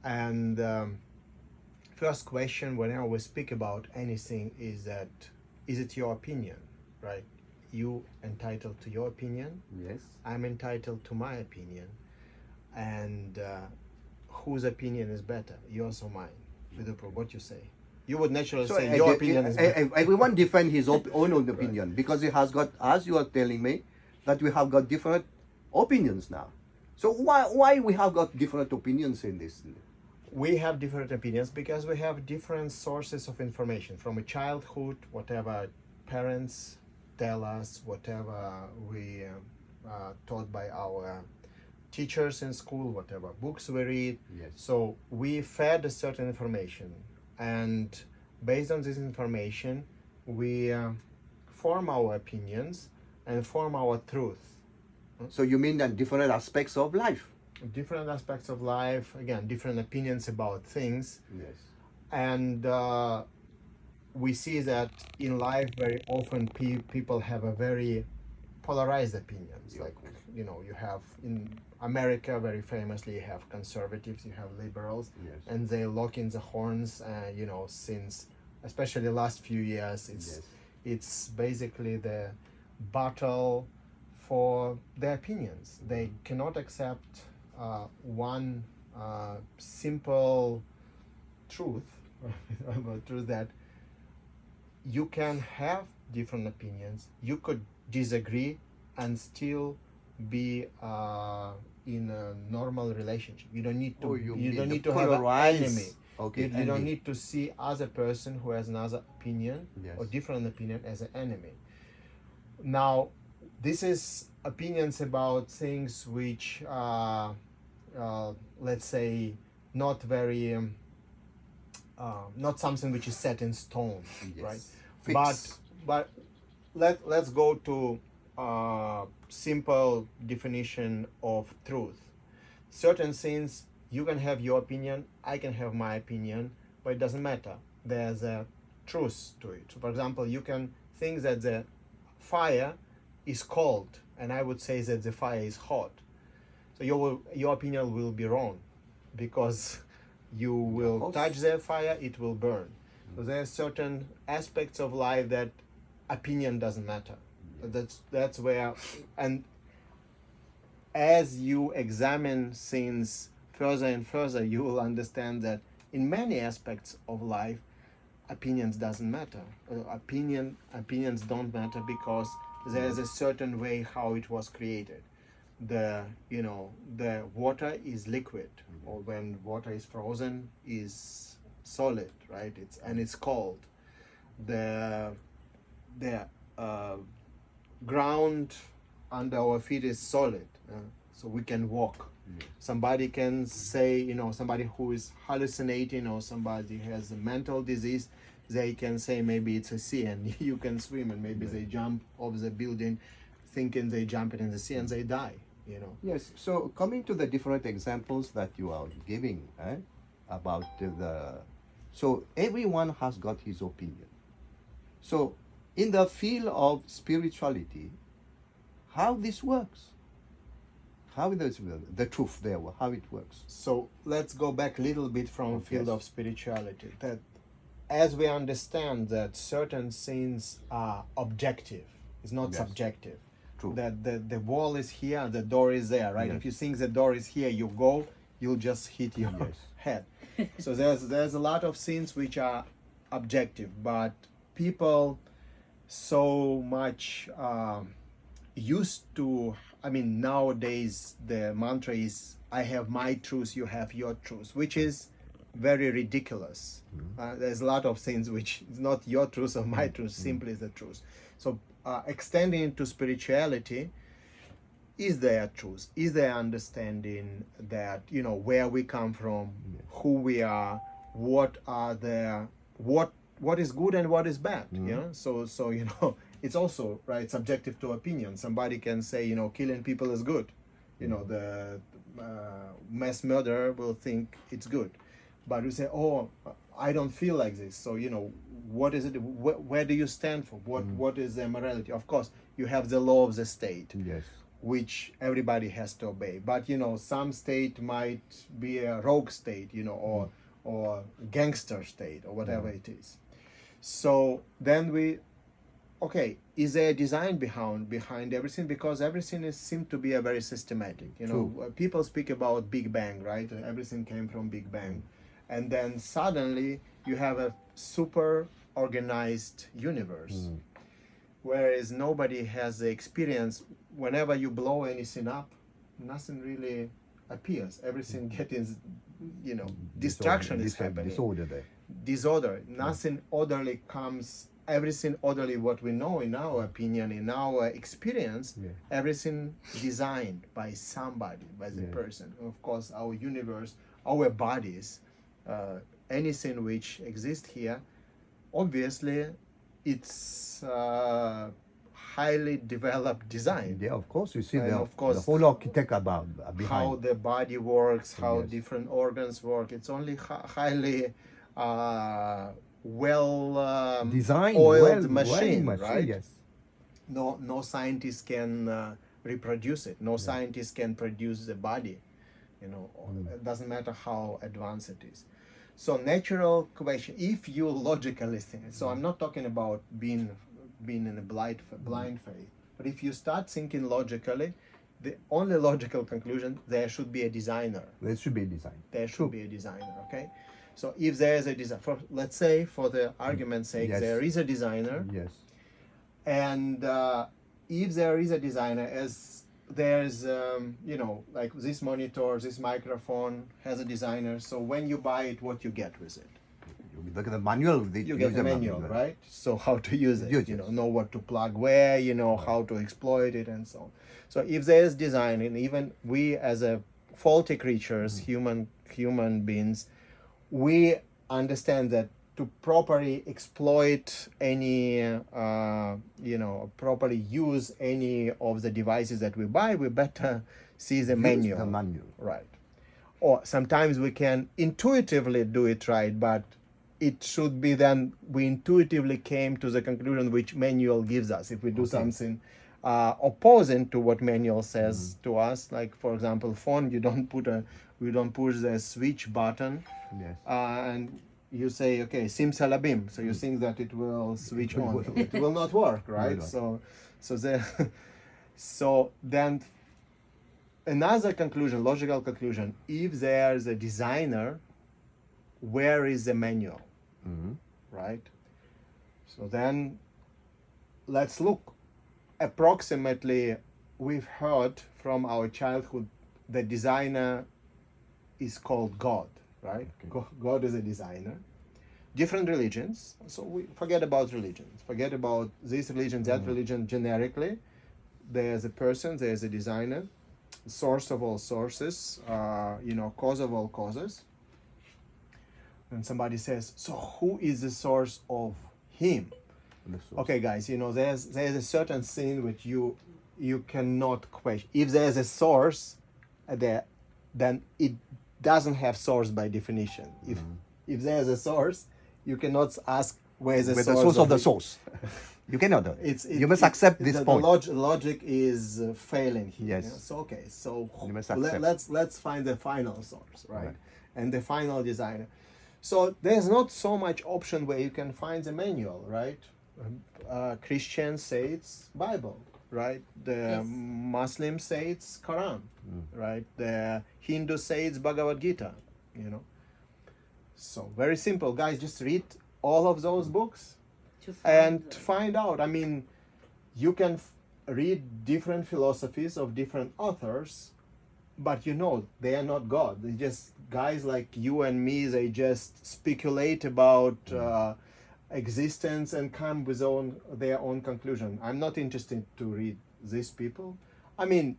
And first question whenever we speak about anything is that, is it your opinion, right? You entitled to your opinion. Yes. I'm entitled to my opinion. And whose opinion is better, yours or mine? Vidupra, what you say? You would naturally So say your opinion is better. everyone defend his own opinion because he has got, as you are telling me, that we have got different opinions now. So why we have got different opinions in this? We have different opinions because we have different sources of information from a childhood, whatever parents tell us, whatever we taught by our teachers in school, whatever books we read. Yes. So we fed a certain information, and based on this information, we form our opinions and form our truth. So you mean that different aspects of life? Different aspects of life, again, different opinions about things. Yes. And we see that in life very often people have a very polarized opinions. Yeah. Like, you know, you have in America, very famously, you have conservatives, you have liberals. Yes. And they lock in the horns, you know, since especially the last few years, it's basically the battle for their opinions. They cannot accept one simple truth, truth that you can have different opinions, you could disagree and still be in a normal relationship. You don't need to. You don't need to have an enemy. Okay. You don't need to see other person who has another opinion or different opinion as an enemy. Now, this is opinions about things which are, let's say, not very, not something which is set in stone, right? Fixed. But let's go to simple definition of truth. Certain things, you can have your opinion, I can have my opinion, but it doesn't matter. There's a truth to it. So for example, you can think that the fire is cold, and I would say that the fire is hot. So your opinion will be wrong, because you will touch the fire, it will burn. So there are certain aspects of life that opinion doesn't matter. That's where, and as you examine things further and further, you will understand that in many aspects of life, opinions doesn't matter. Opinions don't matter because there's a certain way how it was created. The water is liquid, or when water is frozen is solid, right? It's cold. The ground under our feet is solid, so we can walk. Somebody can say, somebody who is hallucinating or somebody has a mental disease, they can say maybe it's a sea and you can swim, and maybe they jump off the building thinking they jump in the sea and they die, Yes, so coming to the different examples that you are giving about so everyone has got his opinion. So in the field of spirituality, how this works? How is the truth there, how it works? So let's go back a little bit from the field of spirituality. That as we understand that certain things are objective, it's not subjective. True. That the wall is here, the door is there, right? Yes. If you think the door is here, you go, you'll just hit your head. So there's a lot of things which are objective, but people so much used to, nowadays the mantra is, I have my truth, you have your truth, which is very ridiculous. There's a lot of things which is not your truth or my truth, simply the truth. So extending into spirituality, is there truth? Is there understanding that, where we come from, who we are, what is good and what is bad? So it's also subjective to opinion. Somebody can say, killing people is good. The mass murderer will think it's good. But we say, oh, I don't feel like this. So, what is it? Where do you stand for? What is the morality? Of course, you have the law of the state. Yes. which everybody has to obey. But some state might be a rogue state, or gangster state, or whatever it is. So then is there a design behind everything? Because everything seemed to be a very systematic. People speak about Big Bang, right? Everything came from Big Bang, and then suddenly you have a super organized universe, whereas nobody has the experience. Whenever you blow anything up, nothing really appears. Everything getting, destruction is happening. Disorder there. Disorder. Nothing orderly comes. Everything orderly, what we know, in our opinion, in our experience, everything designed by somebody, by the person. Of course, our universe, our bodies, anything which exists here, obviously, it's highly developed design. Yeah, of course, you see And the whole architect about behind. How the body works, how Yes. different organs work. It's only highly well Design, oiled well machine, machine, right? Yes. No scientist can reproduce it. No scientist can produce the body. It doesn't matter how advanced it is. So natural question, if you logically think, so I'm not talking about being in a blind faith, but if you start thinking logically, the only logical conclusion, there should be a designer. There should be design. There should be a designer, okay? So if there is a designer, let's say for the argument's sake, Yes. there is a designer, Yes. and if there is a designer, as there's like this monitor, this microphone has a designer, so when you buy it, what you get with it? You look at the manual. You get the manual, right? So how to use it, Yes. know what to plug where, how to exploit it, and so on. So if there is design, and even we as a faulty creatures, human beings, we understand that to properly exploit any, properly use any of the devices that we buy, we better see the manual. The manual. Right. Or sometimes we can intuitively do it right, but it should be then we intuitively came to the conclusion which manual gives us. If we do something opposing to what manual says to us, like for example, phone, we don't push the switch button, Yes. and you say, okay, simsalabim. So you think that it will switch on. It will not work, right? Will not. So then another conclusion, logical conclusion, if there's a designer, where is the manual? Right? So then let's look. Approximately, we've heard from our childhood, the designer is called God, right? Okay. God is a designer. Different religions, so we forget about religions, forget about this religion, that religion generically. There's a person, there's a designer, source of all sources, cause of all causes. And somebody says, so who is the source of him? Okay, guys, there's a certain thing which you cannot question. If there's a source there, then it doesn't have source by definition. If there's a source, you cannot ask where's the source of the source. You cannot do it. You must accept this the point. Logic is failing here. Yes. So okay, so You must accept. let's find the final source, right? And the final designer. So there's not so much option where you can find the manual, right? Christians say it's Bible, right? The Muslims say it's Quran, right? The Hindus say it's Bhagavad Gita, So very simple, guys. Just read all of those books and find out. I mean, you can read different philosophies of different authors, but they are not God. They just guys like you and me. They just speculate about existence and come with their own conclusion. I'm not interested to read these people. I mean,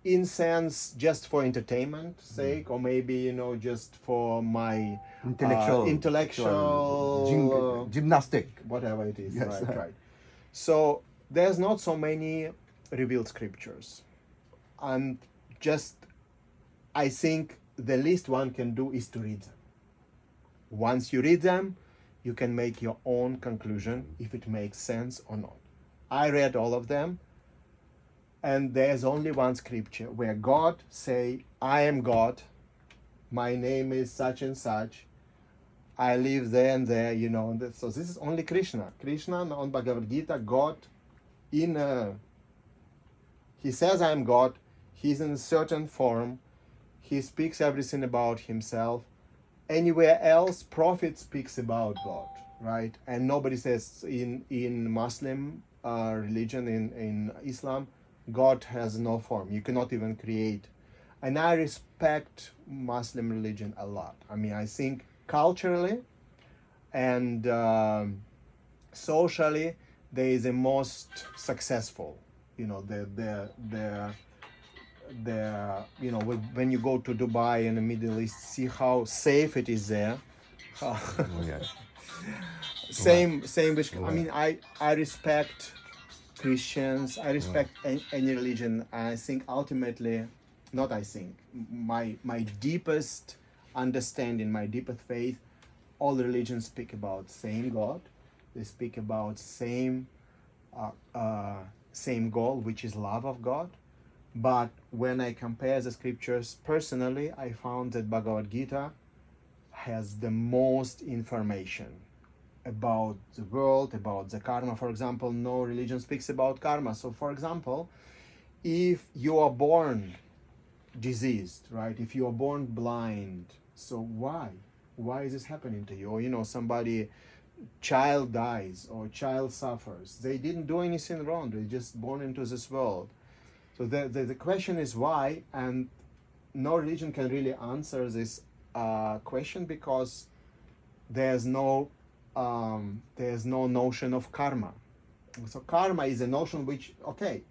in sense, just for entertainment sake, or maybe just for my intellectual gymnastic, whatever it is. Yes. Right. So there's not so many revealed scriptures, and I think the least one can do is to read them. Once you read them, you can make your own conclusion if it makes sense or not. I read all of them, and there's only one scripture where God say, I am God, my name is such and such, I live there and there, you know. So this is only Krishna. Krishna on Bhagavad Gita, God he says I am God, he's in a certain form, he speaks everything about himself. Anywhere else, prophet speaks about God, right? And nobody says in Muslim religion, in Islam, God has no form. You cannot even create. And I respect Muslim religion a lot. I mean, I think culturally and socially, they is the most successful. You know, you know, when you go to Dubai and the Middle East, see how safe it is there. Yeah. Same with, I mean, I respect Christians, I respect any religion. I think ultimately, not I think, my deepest understanding, my deepest faith, all religions speak about same God. They speak about same goal, which is love of God. But when I compare the scriptures, personally, I found that Bhagavad Gita has the most information about the world, about the karma. For example, no religion speaks about karma. So, for example, if you are born diseased, right? If you are born blind, so why? Why is this happening to you? Or, you know, child dies or child suffers. They didn't do anything wrong. They just born into this world. So the question is why, and no religion can really answer this question because there's no notion of karma. So karma is a notion which, okay,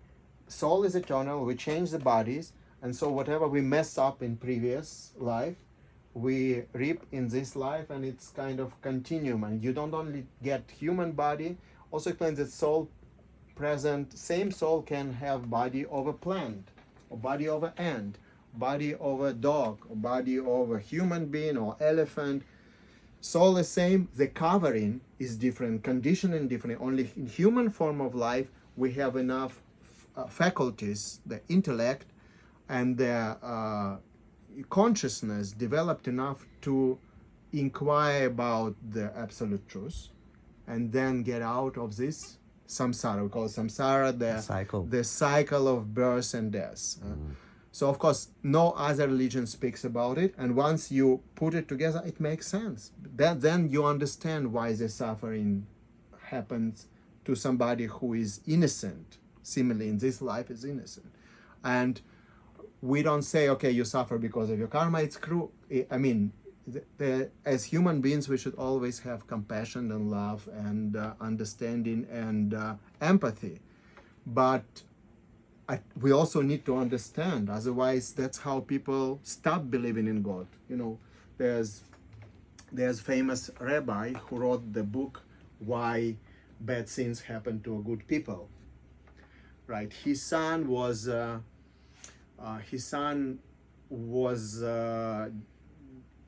soul is eternal, we change the bodies, and so whatever we mess up in previous life, we reap in this life, and it's kind of continuum. And you don't only get human body, also explains that same soul can have body of a plant, or body of an ant, body of a dog, or body of a human being or elephant. Soul is same, the covering is different, conditioning different. Only in human form of life we have enough faculties, the intellect and the consciousness developed enough to inquire about the absolute truth and then get out of this samsara. We call it samsara, the cycle of birth and death. So of course no other religion speaks about it, and once you put it together it makes sense. Then you understand why the suffering happens to somebody who is innocent, similarly in this life is innocent. And we don't say, okay, you suffer because of your karma. It's cruel. I mean, as human beings, we should always have compassion and love and understanding and empathy. But we also need to understand. Otherwise, that's how people stop believing in God. You know, there's famous rabbi who wrote the book Why Bad Things Happen to Good People. Right? His son was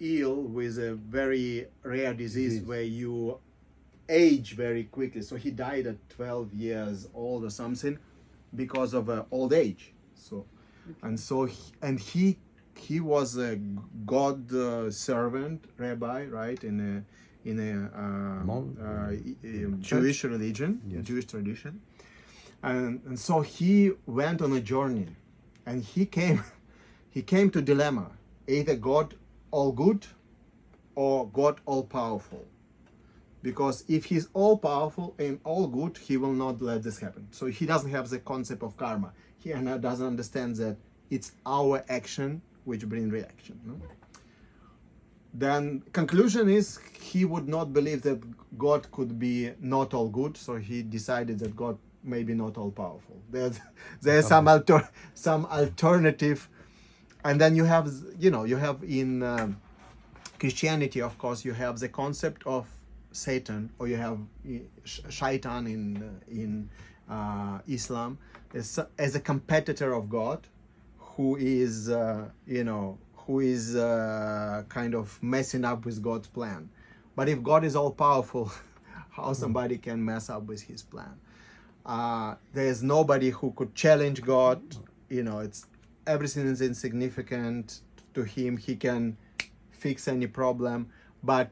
ill with a very rare disease where you age very quickly. So he died at 12 years old or something because of old age. So, and so he was a God servant rabbi, right, in a Jewish religion, Jewish tradition, and so he went on a journey, and he came to dilemma: either God all good or God all powerful. Because if he's all powerful and all good, he will not let this happen. So he doesn't have the concept of karma. He doesn't understand that it's our action which bring reaction. No? Then conclusion is he would not believe that God could be not all good, so he decided that God may be not all powerful. There's some alternative, and then you have in Christianity, of course, you have the concept of Satan, or you have shaitan in Islam as a competitor of God, who is kind of messing up with God's plan. But if God is all powerful, how somebody can mess up with his plan? There's nobody who could challenge God. It's everything is insignificant to him. He can fix any problem. But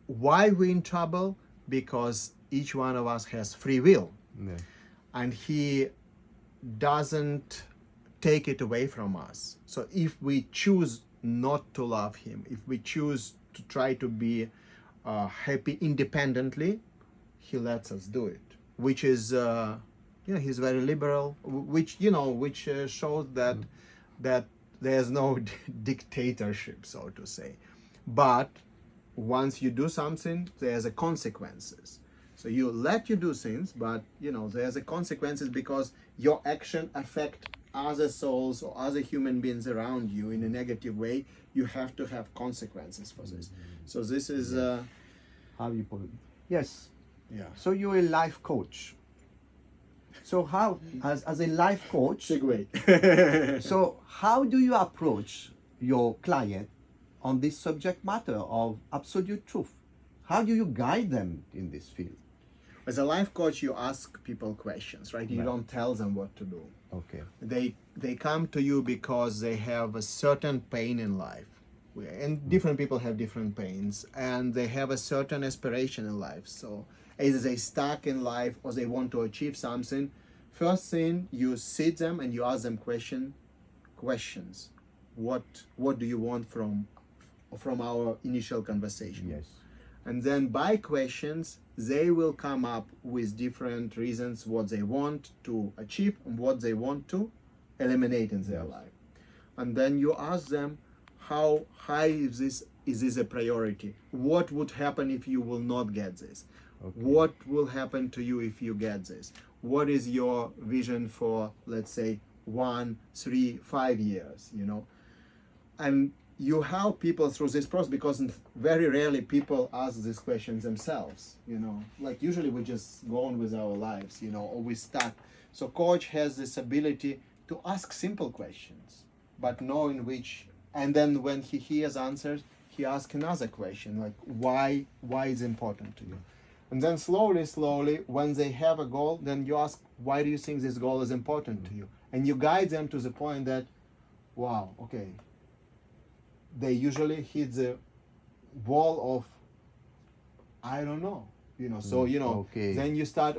why we're in trouble? Because each one of us has free will. Yeah. And he doesn't take it away from us. So if we choose not to love him, if we choose to try to be happy independently, he lets us do it, which is he's very liberal, which shows that there's no dictatorship, so to say. But once you do something, there's a consequences. So you let you do things, but there's a consequences because your action affect other souls or other human beings around you in a negative way. You have to have consequences for this. So this is How you put it? Yes. yeah. So you're a life coach. So how, as a life coach, Segue. so how do you approach your client on this subject matter of absolute truth? How do you guide them in this field? As a life coach, you ask people questions, right? You Right. don't tell them what to do. Okay. They come to you because they have a certain pain in life. And different people have different pains, and they have a certain aspiration in life. So either they stuck in life or they want to achieve something. First thing, you sit them and you ask them questions. What do you want from our initial conversation? Yes. And then by questions, they will come up with different reasons what they want to achieve and what they want to eliminate in their life. And then you ask them, how high is this a priority? What would happen if you will not get this? Okay. What will happen to you if you get this? What is your vision for, let's say, 1, 3, 5 years, And you help people through this process, because very rarely people ask these questions themselves, Like usually we just go on with our lives, or we stuck. So coach has this ability to ask simple questions, but know in which, and then when he hears answers, he asks another question, like why is important to you? And then slowly, when they have a goal, then you ask, why do you think this goal is important to you? And you guide them to the point that, wow, okay, they usually hit the wall of, I don't know, So, Okay. then you start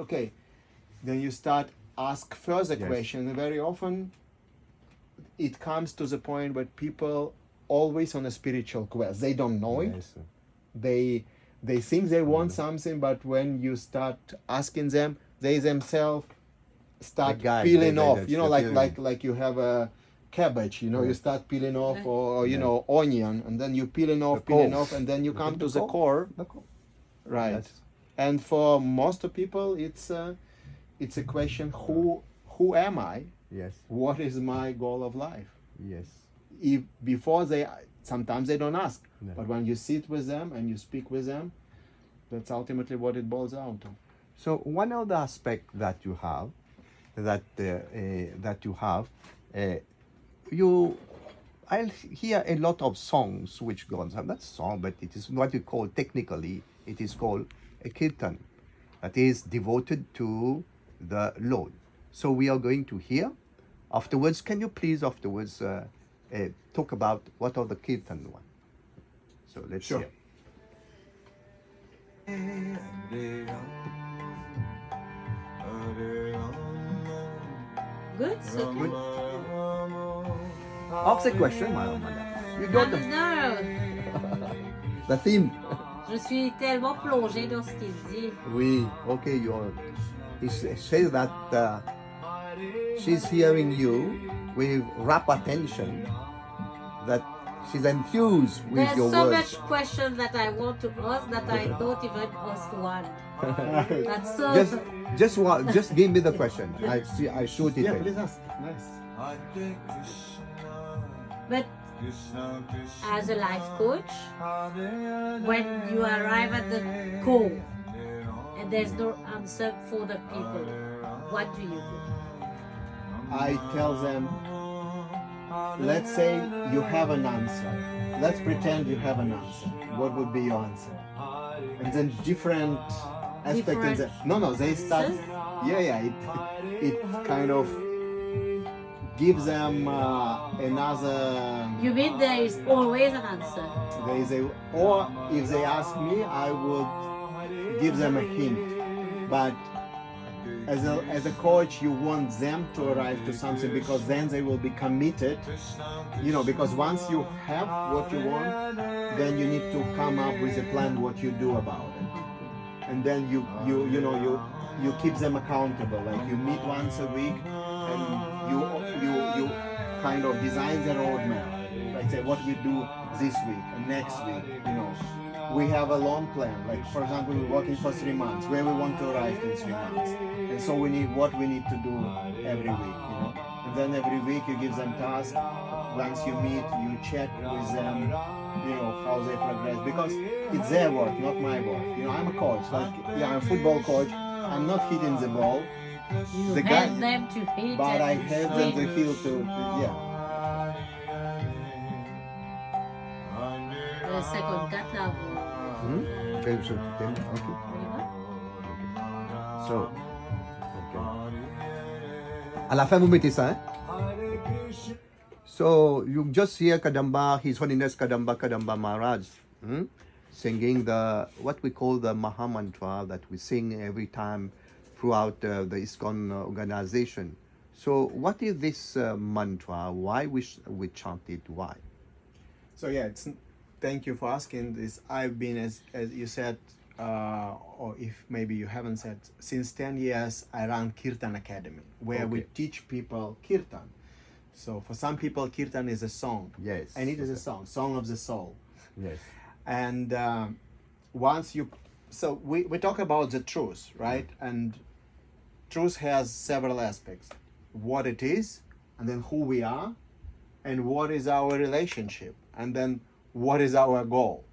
ask further Yes. questions. And very often it comes to the point where people always on a spiritual quest. They don't know it. Yes. They think they want something, but when you start asking them, they themselves start The guy, peeling the- off. that's the feeling. Like you have a cabbage. You Yes. start peeling off, or Yeah. onion, and then you peeling off, and then you come to the core, right? Yes. And for most of people, it's a question: who am I? Yes. What is my goal of life? Yes. If before sometimes they don't ask, No. but when you sit with them and you speak with them, that's ultimately what it boils down to. So one other aspect that you have, I'll hear a lot of songs which go on. Not song, but it is what you call technically. It is called a kirtan, that is devoted to the Lord. So we are going to hear. Afterwards, can you please talk about what are the kirtan one? So let's Sure. hear. Good, so good. Ask a question, madame. You got Non, the theme. je suis tellement plongée dans ce qu'il dit. Oui, okay, he says that she's hearing you with rapt attention, that she's enthused with There's your so words. much questions that I want to ask that I don't even ask one. That's so. Just give me the question. I shoot it. Yeah, in. please ask. Nice. But as a life coach, when you arrive at the core and there's no answer for the people, what do you do? I tell them, let's say you have an answer. Let's pretend you have an answer. What would be your answer? And then different aspects. Different No, they start. answers? it kind of gives them another. You mean there is always an answer? There is a, or if they ask me, I would give them a hint. But as a coach, you want them to arrive to something, because then they will be committed. Because once you have what you want, then you need to come up with a plan what you do about it, and then you keep them accountable. Like you meet once a week, and you kind of design the roadmap. Like say what we do this week and next week. We have a long plan. Like for example, we're working for 3 months, where we want to arrive in 3 months, and so we need to do every week. And then every week you give them tasks. Once you meet, you check with them, how they progress, because it's their work, not my work. I'm a coach. I'm a football coach. I'm not hitting the ball. You help them to hit, but I help them to hit Sa contact là Quelque chose que t'aimes. Okay. So, à la fin, vous mettez ça, hein? So, you just hear Kadamba, His Holiness Kadamba Maharaj, singing what we call the Maha Mantra that we sing every time throughout the ISKCON organization. So, what is this mantra? Why we chant it? Why? So thank you for asking this. I've been, as you said, or if maybe you haven't said, since 10 years I run Kirtan Academy, where we teach people Kirtan. So for some people, Kirtan is a song. Yes. And it is a song of the soul. Yes. And we talk about the truth, right? And truth has several aspects. What it is, and then who we are, and what is our relationship, and then what is our goal.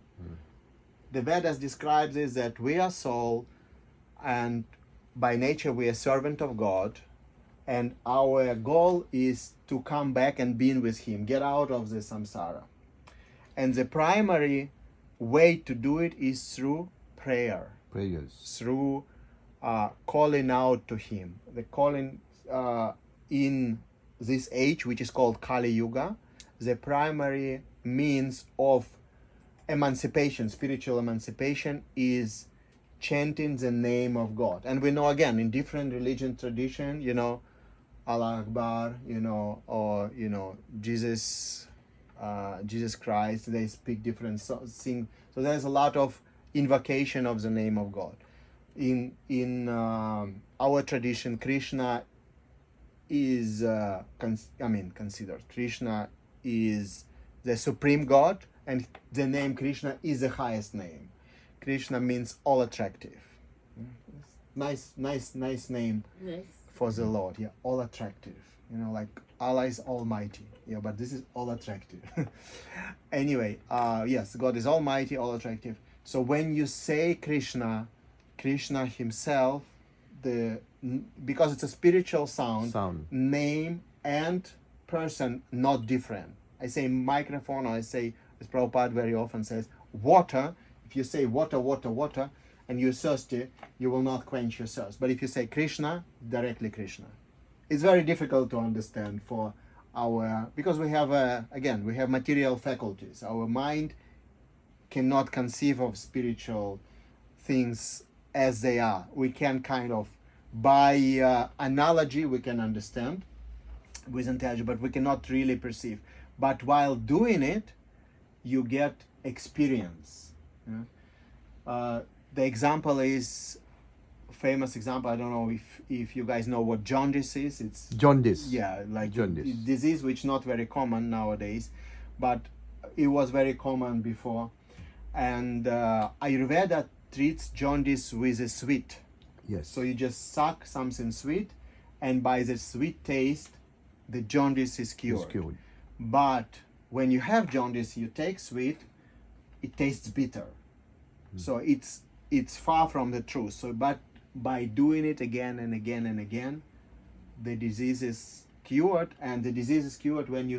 The Vedas describes is that we are soul, and by nature we are servant of God, and our goal is to come back and be with Him, get out of the samsara. And the primary way to do it is through prayer. Prayers. Through calling out to Him. The calling in this age, which is called Kali Yuga, the primary means of emancipation, spiritual emancipation, is chanting the name of God. And we know again in different religion tradition, Allah Akbar, or Jesus Christ, they speak different things. So there's a lot of invocation of the name of God. In our tradition, Krishna is considered. Krishna is the supreme God, and the name Krishna is the highest name. Krishna means all attractive. Nice name for the Lord. All attractive. Like Allah is almighty. But this is all attractive. Anyway, yes, God is almighty, all attractive. So when you say Krishna himself, because it's a spiritual sound, name and person not different. I say microphone, or I say, as Prabhupada very often says, water. If you say water, and you're thirsty, you will not quench your thirst. But if you say Krishna, directly Krishna. It's very difficult to understand for because we have we have material faculties. Our mind cannot conceive of spiritual things as they are. We can kind of, by analogy, we can understand with intelligence, but we cannot really perceive. But while doing it, you get experience. The example is famous example. I don't know if you guys know what jaundice is. It's jaundice. Yeah, like jaundice. Disease which not very common nowadays, but it was very common before. And Ayurveda treats jaundice with a sweet. Yes. So you just suck something sweet, and by the sweet taste, the jaundice is cured. But when you have jaundice, you take sweet, it tastes bitter. So it's far from the truth. So, but by doing it again and again and again, the disease is cured, and the disease is cured when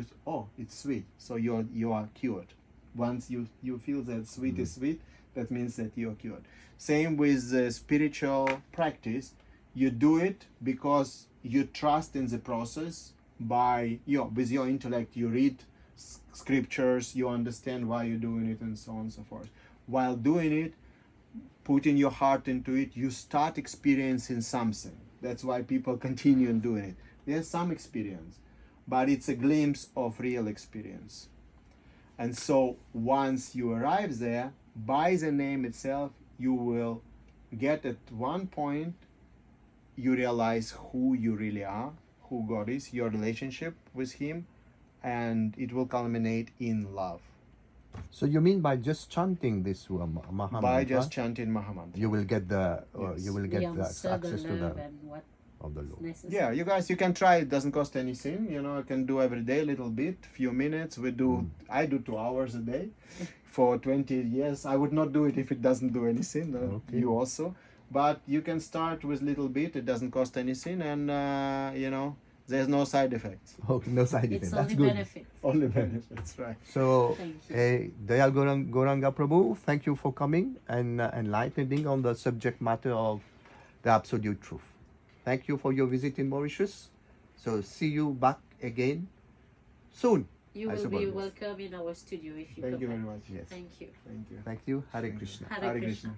it's sweet. So you are cured. Once you feel that sweet is sweet, that means that you are cured. Same with the spiritual practice. You do it because you trust in the process. With your intellect, you read scriptures, you understand why you're doing it, and so on and so forth. While doing it, putting your heart into it, you start experiencing something. That's why people continue in doing it. There's some experience, but it's a glimpse of real experience. And so once you arrive there, by the name itself, you will get at one point, you realize who you really are, who God is, your relationship with Him, and it will culminate in love. So you mean by just chanting this Maha By Mantra, just chanting Maha Mantra. you will get the Yes. you will get We the answer access the to the love and what of the Lord. necessary. Yeah, you can try. It doesn't cost anything. You can do every day a little bit, few minutes. I do 2 hours a day for 20 years. I would not do it if it doesn't do anything. Okay. You also, but you can start with little bit. It doesn't cost anything, and there's no side effects. Okay, no side It's effect. only That's good. benefit. Only benefits, right? So, Thank you. Dayal Goranga Prabhu, thank you for coming and enlightening on the subject matter of the absolute truth. Thank you for your visit in Mauritius. So, see you back again soon. You I will suppose. be welcome in our studio if you Thank come you back. very much. Yes. Thank you. Thank you. Thank you. Hare Krishna. Hare Krishna.